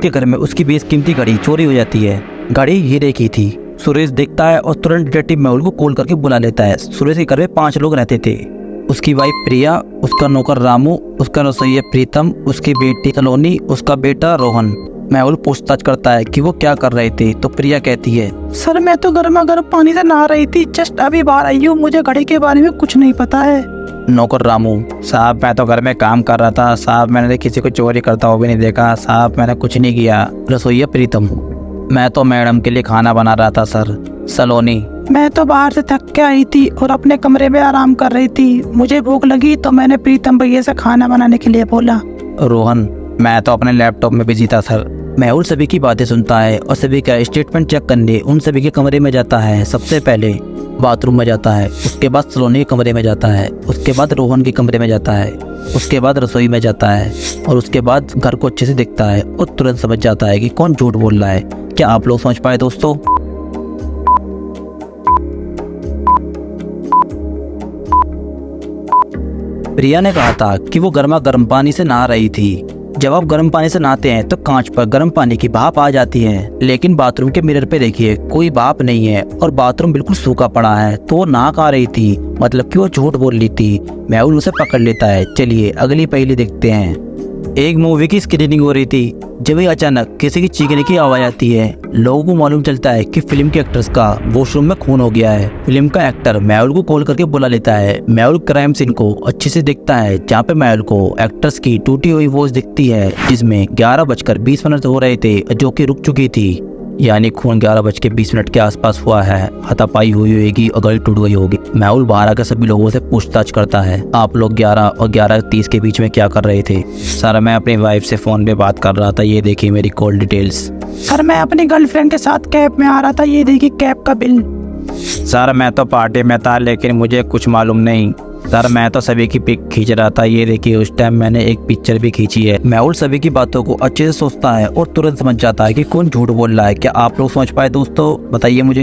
के घर में उसकी बेशकीमती घड़ी चोरी हो जाती है। घड़ी हीरे की थी। सुरेश देखता है और तुरंत डिटेक्टिव मेहुल को कॉल करके बुला लेता है। सुरेश के घर में 5 लोग रहते थे। उसकी वाइफ प्रिया, उसका नौकर रामू, उसका रसोइया प्रीतम, उसकी बेटी सलोनी, उसका बेटा रोहन। मेहुल पूछताछ करता है कि वो क्या कर रहे थे, तो प्रिया कहती है, सर मैं तो गर्मा गर्म पानी से नहा रही थी, जस्ट अभी बाहर आई हूँ, मुझे घड़ी के बारे में कुछ नहीं पता है। नौकर रामू, साहब मैं तो घर में काम कर रहा था साहब, मैंने किसी को चोरी करता हुआ भी नहीं देखा साहब, मैंने कुछ नहीं किया। रसोइया प्रीतम, मैं तो मैडम के लिए खाना बना रहा था सर। सलोनी, मैं तो बाहर से थक के आई थी और अपने कमरे में आराम कर रही थी, मुझे भूख लगी तो मैंने प्रीतम भैया से खाना बनाने के लिए बोला। रोहन, मैं तो अपने लैपटॉप में बिजी था सर। मेहुल सभी की बातें सुनता है और सभी का स्टेटमेंट चेक करने उन सभी के कमरे में जाता है। सबसे पहले बाथरूम में जाता है, उसके बाद सलोनी के कमरे में जाता है, उसके बाद रोहन के कमरे में जाता है, उसके बाद रसोई में जाता है और उसके बाद घर को अच्छे से देखता है और तुरंत समझ जाता है कि कौन झूठ बोल रहा है। क्या आप लोग समझ पाए दोस्तों? प्रिया ने कहा था कि वो गर्मा गर्म पानी से नहा रही थी। जब आप गर्म पानी से नहाते हैं तो कांच पर गर्म पानी की भाप आ जाती है, लेकिन बाथरूम के मिरर पे देखिए कोई भाप नहीं है और बाथरूम बिल्कुल सूखा पड़ा है। तो वो नहा कहाँ रही थी, मतलब कि वो झूठ बोल रही थी। मेहुल उसे पकड़ लेता है। चलिए अगली पहेली देखते हैं। एक मूवी की स्क्रीनिंग हो रही थी, जब ही अचानक किसी की चीखने की आवाज आती है। लोगों को मालूम चलता है कि फिल्म के एक्ट्रेस का वॉशरूम में खून हो गया है। फिल्म का एक्टर मेहुल को कॉल करके बुला लेता है। मेहुल क्राइम सीन को अच्छे से देखता है, जहाँ पे मेहुल को एक्ट्रेस की टूटी हुई वॉच दिखती है, जिसमें 11:20 हो रहे थे, जो कि रुक चुकी थी। यानी खून 11:20 के आसपास हुआ है। हाथापाई हुई होगी और गली टूट गई होगी। मेहुल बाहर आकर सभी लोगों से पूछताछ करता है, आप लोग 11 और 11:30 के बीच में क्या कर रहे थे? सर मैं अपनी वाइफ से फोन पे बात कर रहा था, ये देखिए मेरी कॉल डिटेल्स। सर मैं अपनी गर्लफ्रेंड के साथ कैब में आ रहा था, ये देखिए कैब का बिल। सर मैं तो पार्टी में था लेकिन मुझे कुछ मालूम नहीं। सर मैं तो सभी की पिक खींच रहा था, ये देखिए उस टाइम मैंने एक पिक्चर भी खींची है। मेहुल सभी की बातों को अच्छे से सोचता है और तुरंत समझ जाता है कि कौन झूठ बोल रहा है। क्या आप लोग समझ पाए दोस्तों? बताइए मुझे।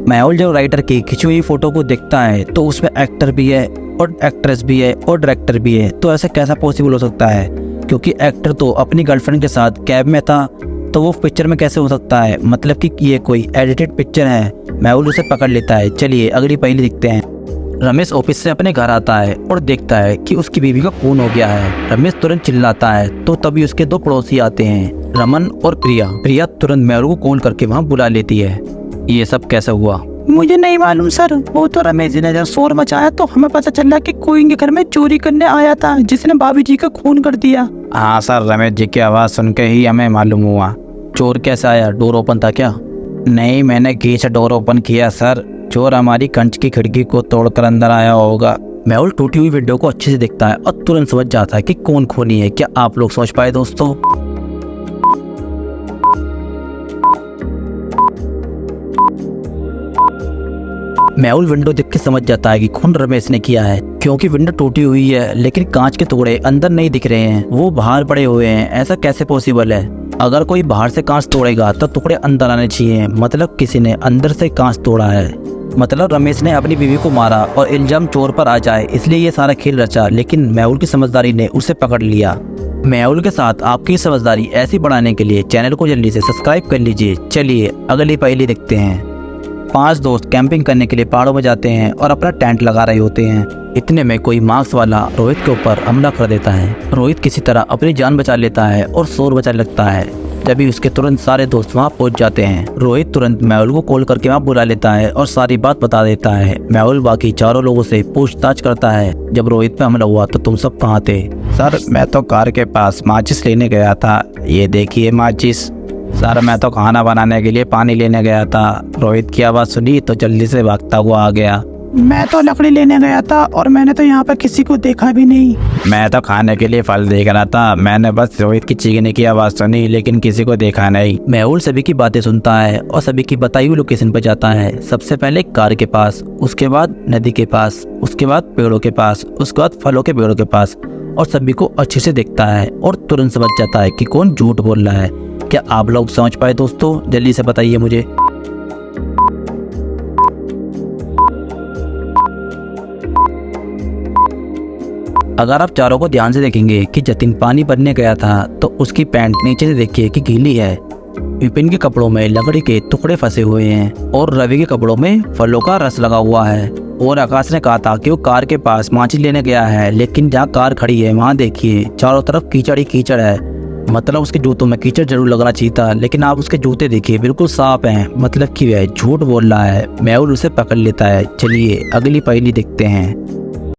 मेहुल जब राइटर की खिंची हुई फोटो को देखता है तो उसमें एक्टर भी है और एक्ट्रेस भी है और डायरेक्टर भी है। तो ऐसा कैसा पॉसिबल हो सकता है, क्योंकि एक्टर तो अपनी गर्लफ्रेंड के साथ कैब में था, तो वो पिक्चर में कैसे हो सकता है? मतलब कि ये कोई एडिटेड पिक्चर है। मेहुल उसे पकड़ लेता है। चलिए अगली पहेली देखते हैं। रमेश ऑफिस से अपने घर आता है और देखता है कि उसकी बीवी का खून हो गया है। रमेश तुरंत चिल्लाता है, तो तभी उसके 2 पड़ोसी आते हैं, रमन और प्रिया। प्रिया तुरंत मेहुल को कॉल करके वहाँ बुला लेती है। ये सब कैसे हुआ? मुझे नहीं मालूम सर, वो तो रमेश जी ने जब शोर मचाया तो हमें पता चला कि कोई इनके घर में चोरी करने आया था, जिसने भाभी जी का खून कर दिया। हाँ सर, रमेश जी की आवाज़ सुन के ही हमें मालूम हुआ। चोर कैसे आया? डोर ओपन था क्या? नहीं, मैंने की से डोर ओपन किया सर। चोर हमारी कंच की खिड़की को तोड़कर अंदर आया होगा। मेहुल टूटी हुई विंडो को अच्छे से देखता है और तुरंत समझ जाता है कि कौन खूनी है। क्या आप लोग समझ पाए दोस्तों? मेहुल विंडो देख के समझ जाता है कि खून रमेश ने किया है, क्योंकि विंडो टूटी हुई है लेकिन कांच के टुकड़े अंदर नहीं दिख रहे हैं, वो बाहर पड़े हुए हैं। ऐसा कैसे पॉसिबल है? अगर कोई बाहर से कांच तोड़ेगा तो टुकड़े अंदर आने चाहिए, मतलब किसी ने अंदर से कांच तोड़ा है। मतलब रमेश ने अपनी बीवी को मारा और इल्जाम चोर पर आ जाए, इसलिए ये सारा खेल रचा। लेकिन मेहुल की समझदारी ने उसे पकड़ लिया। मेहुल के साथ आपकी समझदारी ऐसी बढ़ाने के लिए चैनल को जल्दी से सब्सक्राइब कर लीजिए। चलिए अगली पहेली देखते हैं। 5 दोस्त कैंपिंग करने के लिए पहाड़ों में जाते हैं और अपना टेंट लगा रहे होते हैं। इतने में कोई मास्क वाला रोहित के ऊपर हमला कर देता है। रोहित किसी तरह अपनी जान बचा लेता है और शोर बचा लगता है। तभी उसके तुरंत सारे दोस्त वहाँ पहुँच जाते हैं। रोहित तुरंत मेहुल को कॉल करके वहाँ बुला लेता है और सारी बात बता देता है। मेहुल बाकी चारों लोगों से पूछताछ करता है, जब रोहित पे हमला हुआ तो तुम सब कहाँ थे? सर मैं तो कार के पास माचिस लेने गया था, ये देखिए माचिस। सर मैं तो खाना बनाने के लिए पानी लेने गया था। रोहित की आवाज़ सुनी तो जल्दी से भागता हुआ आ गया। मैं तो लकड़ी लेने गया था और मैंने तो यहाँ पर किसी को देखा भी नहीं। मैं तो खाने के लिए फल देख रहा था, मैंने बस रोहित की चीखने की आवाज़ सुनी लेकिन किसी को देखा नहीं। मेहुल सभी की बातें सुनता है और सभी की बताई हुई लोकेशन पर जाता है। सबसे पहले कार के पास, उसके बाद नदी के पास, उसके बाद पेड़ों के पास, उसके बाद फलों के पेड़ों के पास, और सभी को अच्छे से देखता है और तुरंत समझ जाता है कि कौन झूठ बोल रहा है। क्या आप लोग समझ पाए दोस्तों? जल्दी से बताइए मुझे। अगर आप चारों को ध्यान से देखेंगे कि जतिन पानी भरने गया था तो उसकी पैंट नीचे से देखिए कि गीली है। विपिन के कपड़ों में लकड़ी के टुकड़े फंसे हुए हैं और रवि के कपड़ों में फलों का रस लगा हुआ है। और आकाश ने कहा था कि वो कार के पास माचिस लेने गया है, लेकिन जहाँ कार खड़ी है वहाँ देखिए चारों तरफ कीचड़ ही कीचड़ है। मतलब उसके जूतों में कीचड़ जरूर लगना चाहिए था, लेकिन आप उसके जूते देखिए बिल्कुल साफ हैं। मतलब कि वह झूठ बोल रहा है। मेहुल उसे पकड़ लेता है। चलिए अगली पहेली देखते हैं।